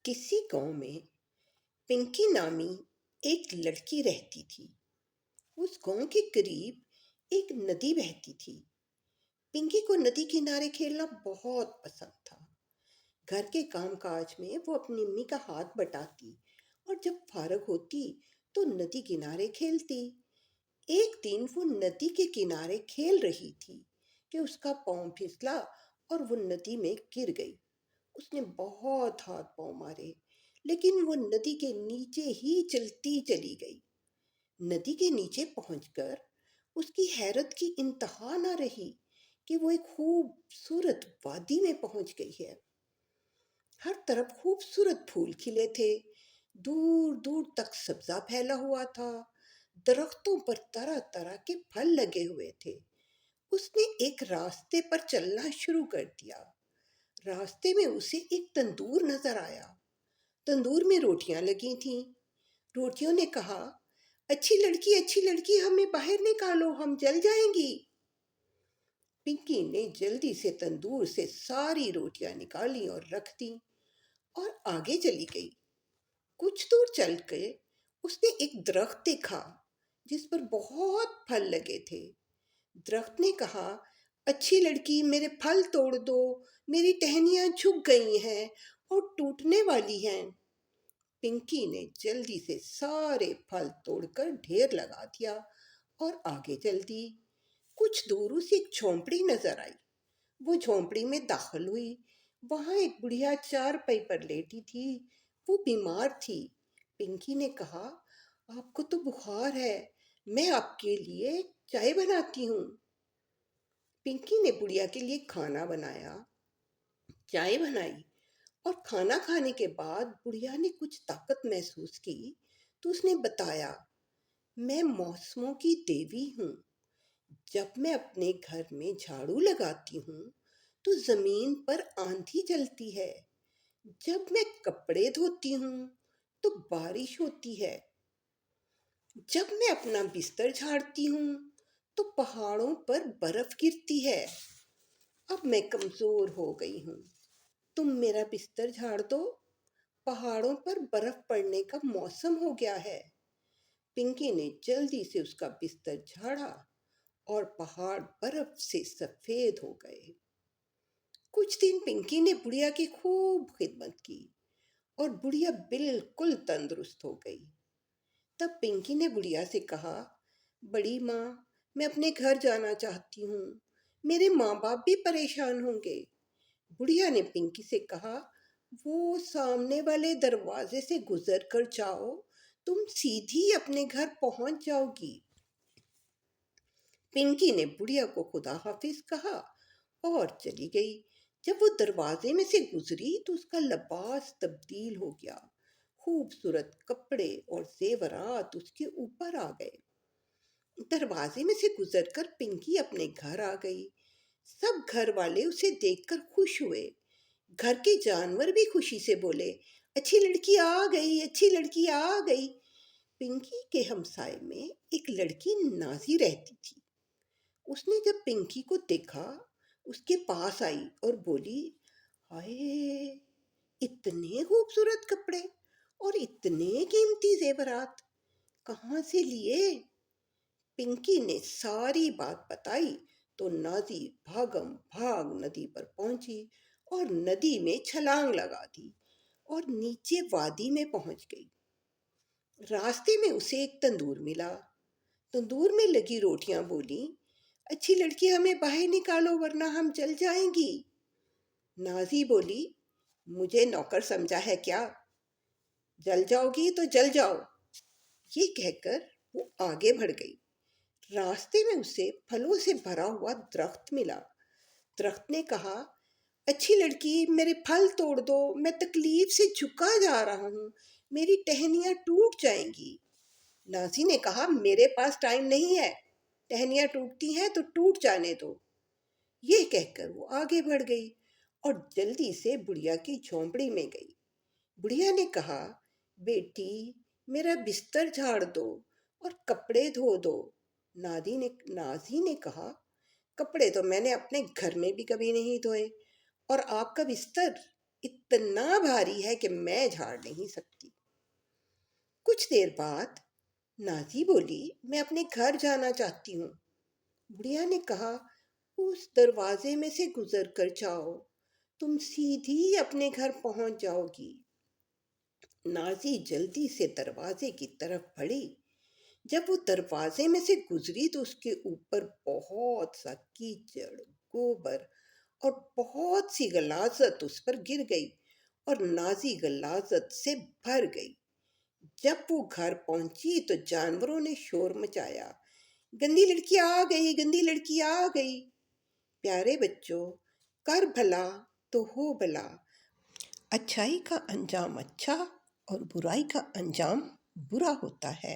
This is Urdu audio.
کسی گاؤں میں پنکی نامی ایک لڑکی رہتی تھی۔ اس گاؤں کے قریب ایک ندی بہتی تھی۔ پنکی کو ندی کنارے کھیلنا بہت پسند تھا۔ گھر کے کام کاج میں وہ اپنی امی کا ہاتھ بٹاتی اور جب فارغ ہوتی تو ندی کنارے کھیلتی۔ ایک دن وہ ندی کے کنارے کھیل رہی تھی کہ اس کا پاؤں پھسلا اور وہ ندی میں گر گئی۔ اس نے بہت ہاتھ پاؤں مارے لیکن وہ ندی کے نیچے ہی چلتی چلی گئی۔ ندی کے نیچے پہنچ کر اس کی حیرت کی انتہا نہ رہی کہ وہ ایک خوبصورت وادی میں پہنچ گئی ہے۔ ہر طرف خوبصورت پھول کھلے تھے، دور دور تک سبزہ پھیلا ہوا تھا، درختوں پر طرح طرح کے پھل لگے ہوئے تھے۔ اس نے ایک راستے پر چلنا شروع کر دیا۔ راستے میں اسے ایک تندور نظر آیا۔ تندور میں روٹیاں لگی تھیں۔ روٹیوں نے کہا، اچھی لڑکی ہمیں باہر نکالو، ہم جل جائیں گی۔ پنکی نے جلدی سے تندور سے ساری روٹیاں نکالی اور رکھ دیں اور آگے چلی گئی۔ کچھ دور چل کے اس نے ایک درخت دیکھا جس پر بہت پھل لگے تھے۔ درخت نے کہا، اچھی لڑکی میرے پھل توڑ دو، میری ٹہنیاں جھک گئی ہیں اور ٹوٹنے والی ہیں۔ پنکی نے جلدی سے سارے پھل توڑ کر ڈھیر لگا دیا اور آگے چل دی۔ کچھ دور اسے ایک جھونپڑی نظر آئی۔ وہ جھونپڑی میں داخل ہوئی۔ وہاں ایک بڑھیا چارپائی پر لیٹی تھی۔ وہ بیمار تھی۔ پنکی نے کہا، آپ کو تو بخار ہے، میں آپ کے لیے چائے بناتی ہوں۔ پنکی نے بڑھیا کے لیے کھانا بنایا، چائے بنائی اور کھانا کھانے کے بعد بڑھیا نے کچھ طاقت محسوس کی تو اس نے بتایا، میں موسموں کی دیوی ہوں۔ جب میں اپنے گھر میں جھاڑو لگاتی ہوں تو زمین پر آندھی چلتی ہے۔ جب میں کپڑے دھوتی ہوں تو بارش ہوتی ہے۔ جب میں اپنا بستر جھاڑتی ہوں تو پہاڑوں پر برف گرتی ہے۔ اب میں کمزور ہو گئی ہوں، تم میرا بستر جھاڑ دو، پہاڑوں پر برف پڑنے کا موسم ہو گیا ہے۔ پنکی نے جلدی سے اس کا بستر جھاڑا اور پہاڑ برف سے سفید ہو گئے۔ کچھ دن پنکی نے بڑھیا کی خوب خدمت کی اور بڑھیا بالکل تندرست ہو گئی۔ تب پنکی نے بڑھیا سے کہا، بڑی ماں، میں اپنے گھر جانا چاہتی ہوں، میرے ماں باپ بھی پریشان ہوں گے۔ بڑھیا نے پنکی سے کہا، وہ سامنے والے دروازے سے گزر کر جاؤ، تم سیدھی اپنے گھر پہنچ جاؤ گی۔ پنکی نے بڑھیا کو خدا حافظ کہا اور چلی گئی۔ جب وہ دروازے میں سے گزری تو اس کا لباس تبدیل ہو گیا۔ خوبصورت کپڑے اور زیورات اس کے اوپر آ گئے۔ دروازے میں سے گزر کر پنکی اپنے گھر آ گئی۔ سب گھر والے اسے دیکھ کر خوش ہوئے۔ گھر کے جانور بھی خوشی سے بولے، اچھی لڑکی آ گئی، اچھی لڑکی آ گئی۔ پنکی کے ہمسائے میں ایک لڑکی نازی رہتی تھی۔ اس نے جب پنکی کو دیکھا، اس کے پاس آئی اور بولی، ہائے، اتنے خوبصورت کپڑے اور اتنے قیمتی زیورات کہاں سے لیے؟ پنکی نے ساری بات بتائی تو نازی بھاگم بھاگ ندی پر پہنچی اور ندی میں چھلانگ لگا دی اور نیچے وادی میں پہنچ گئی۔ راستے میں اسے ایک تندور ملا۔ تندور میں لگی روٹیاں بولی، اچھی لڑکی ہمیں باہر نکالو ورنہ ہم جل جائیں گی۔ نازی بولی، مجھے نوکر سمجھا ہے کیا؟ جل جاؤ گی تو جل جاؤ۔ یہ کہہ کر وہ آگے بڑھ گئی۔ راستے میں اسے پھلوں سے بھرا ہوا درخت ملا۔ درخت نے کہا، اچھی لڑکی میرے پھل توڑ دو، میں تکلیف سے جھکا جا رہا ہوں، میری ٹہنیاں ٹوٹ جائیں گی۔ نازی نے کہا، میرے پاس ٹائم نہیں ہے، ٹہنیاں ٹوٹتی ہیں تو ٹوٹ جانے دو۔ یہ کہہ کر وہ آگے بڑھ گئی اور جلدی سے بڑھیا کی جھونپڑی میں گئی۔ بڑھیا نے کہا، بیٹی میرا بستر جھاڑ دو اور کپڑے دھو دو۔ نازی نے کہا، کپڑے تو میں نے اپنے گھر میں بھی کبھی نہیں دھوئے، اور آپ کا بستر اتنا بھاری ہے کہ میں جھاڑ نہیں سکتی۔ کچھ دیر بعد نازی بولی، میں اپنے گھر جانا چاہتی ہوں۔ بڑھیا نے کہا، اس دروازے میں سے گزر کر جاؤ، تم سیدھی اپنے گھر پہنچ جاؤ گی۔ نازی جلدی سے دروازے کی طرف بڑھی۔ جب وہ دروازے میں سے گزری تو اس کے اوپر بہت سا کیچڑ، گوبر اور بہت سی غلاظت اس پر گر گئی اور نازی غلاظت سے بھر گئی۔ جب وہ گھر پہنچی تو جانوروں نے شور مچایا، گندی لڑکی آ گئی، گندی لڑکی آ گئی۔ پیارے بچوں، کر بھلا تو ہو بھلا۔ اچھائی کا انجام اچھا اور برائی کا انجام برا ہوتا ہے۔